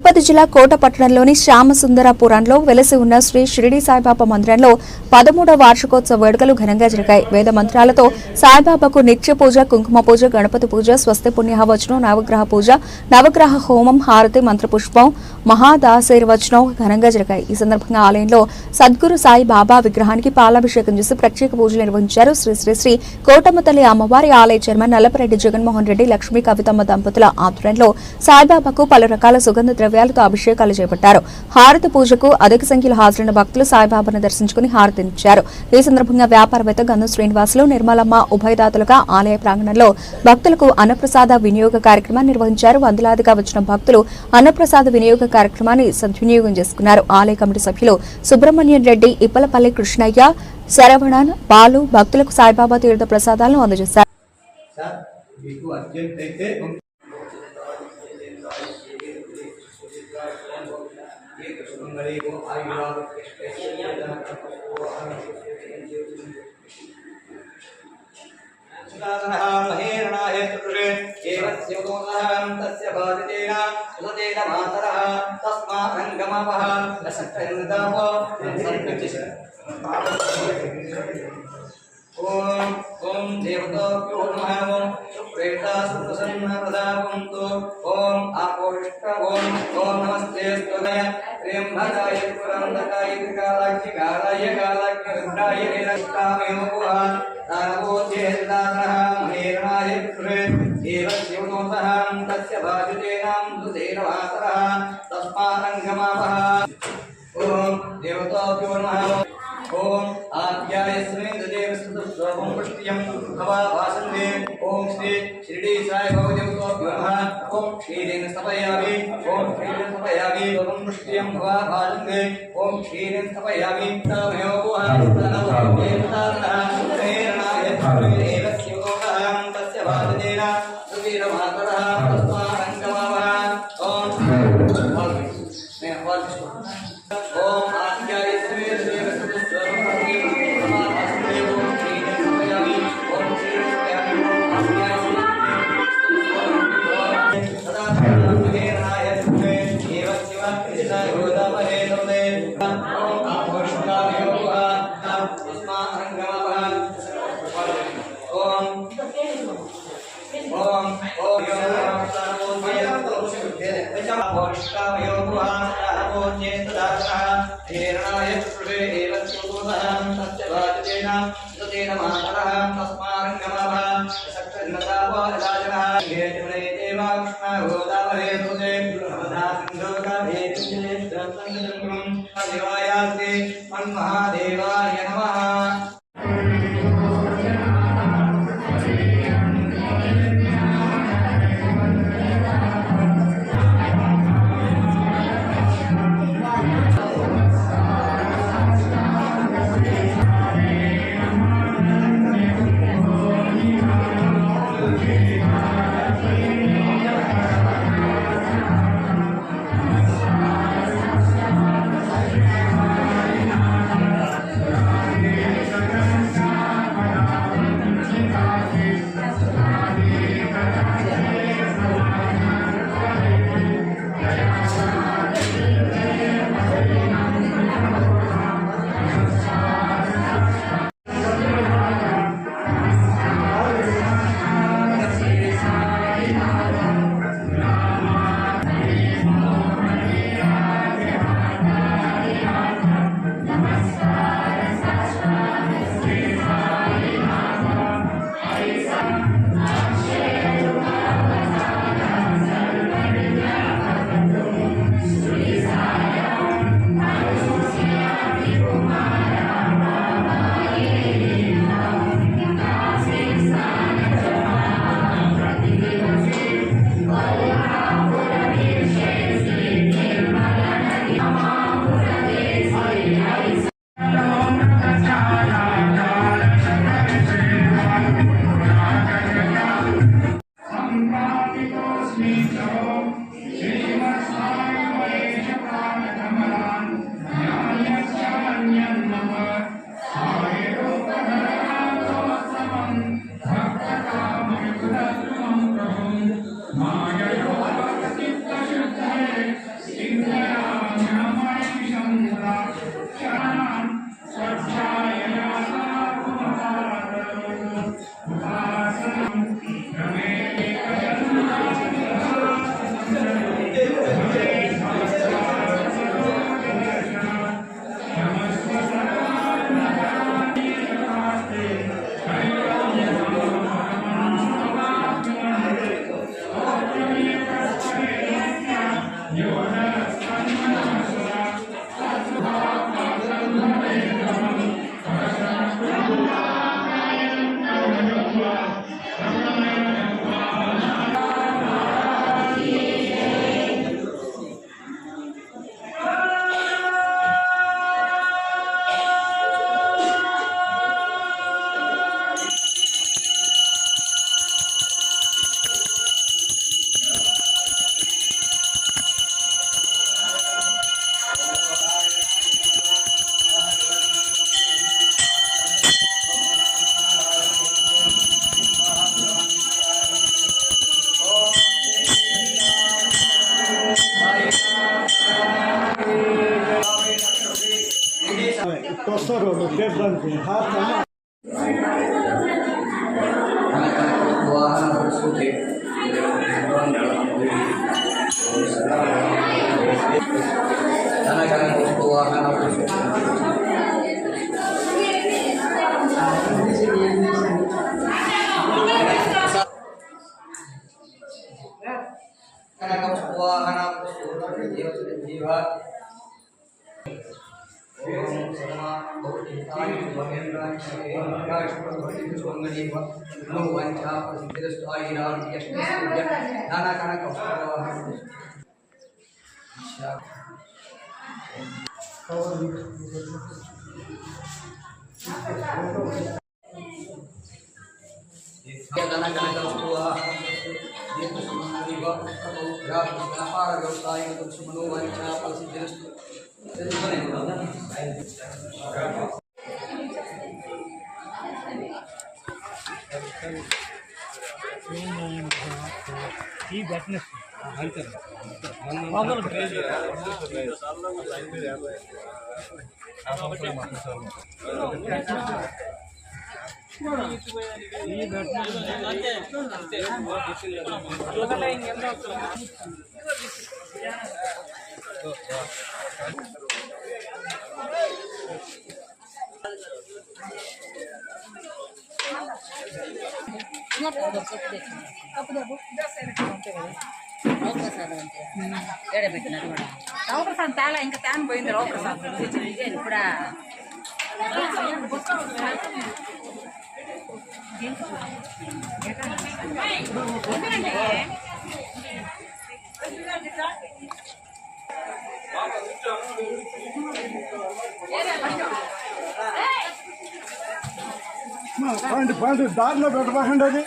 తిరుపతి జిల్లా కోట పట్టణంలోని శ్యామసుందరపురంలో వెలసి ఉన్న శ్రీ షిరిడి సాయిబాబా మందిరంలో 13వ వార్షికోత్సవ వేడుకలు ఘనంగా జరిగాయి. వేద మంత్రాలతో సాయిబాబాకు నిత్య పూజ, కుంకుమ పూజ, గణపతి పూజ, స్వస్తి పుణ్యవచనం, నవగ్రహ పూజ, నవగ్రహ హోమం, హారతి, మంత్రపుష్పం, మహాదాశీర్వచనం ఘనంగా జరిగాయి. ఈ సందర్భంగా ఆలయంలో సద్గురు సాయి బాబా విగ్రహానికి పాలాభిషేకం చేసి ప్రత్యేక పూజలు నిర్వహించారు. శ్రీ శ్రీ శ్రీ కోటమ్మ తల్లి అమ్మవారి ఆలయ చైర్మన్ నల్లపరెడ్డి జగన్మోహన్ రెడ్డి, లక్ష్మీ కవితమ్మ దంపతుల ఆధ్వర్యంలో సాయిబాబాకు పలు రకాల సుగంధ ద్రవ్యాలతో అభిషేకాలు చేపట్టారు. హారతి పూజకు అధిక సంఖ్యలో హాజరైన భక్తులు సాయిబాబాను దర్శించుకుని హారతినిచ్చారు. ఈ సందర్భంగా వ్యాపారవేత్త గంధం శ్రీనివాసులు, నిర్మలమ్మ ఉభయదాతలుగా ఆలయ ప్రాంగణంలో భక్తులకు అన్నప్రసాద వినియోగ కార్యక్రమాన్ని నిర్వహించారు. వందలాదిగా వచ్చిన భక్తులు అన్నప్రసాద వినియోగ కార్యక్రమాన్ని సద్వినియోగం చేసుకున్నారు. ఆలయ కమిటీ సభ్యులు సుబ్రహ్మణ్యం రెడ్డి, ఇప్పలపల్లి కృష్ణయ్య, శరవణన్, బాలు భక్తులకు సాయిబాబా తీర్థ ప్రసాదాలను అందజేశారు. ओम देवताभ्यो नमः। ओम प्रेता सुप्रसन्नप्रदावन्तु। ओम आपोष्ट ओम नमस्ते स्तुतय त्र्यंबकाय पुरंदकाय कालाय रुद्राय निरष्टामय नमः। तारवोच्येदानः महेरणाय पुरे देवस्योतः तस्य बाजुतेनां दुतेन वासरः तस्मारङ्गमावः। ओम देवताभ्यो नमः। ओम आज्ञायस्मै देवस्तुतं पुष्टियं भवा वासन्ते। ओम श्री शिरडी साई बाबा देवताभ्यो नमः। ओम क्षीरेण स्थापयामि। ओम क्षीरेण स्थापयामि। ओम पुष्टियं भवा वासन्ते। ओम क्षीरेण स्थापयामि। तमयो भुवः देवतानः प्रेरणाय देवस्य योगः तस्य वादनेन सुवीरमातरः तस्मारङ्गमावः। ओम ओम आज्ञायस्मै महादेवाय नमः। Tosoro, lo devrante, harta. ఈ బట్నెస్ రావుప్రసాద్ తేలా ఇంకా తేన పోయింది రావుప్రసాద్ ఇప్పుడా పండు దారిలో పెట్టబాకండి అది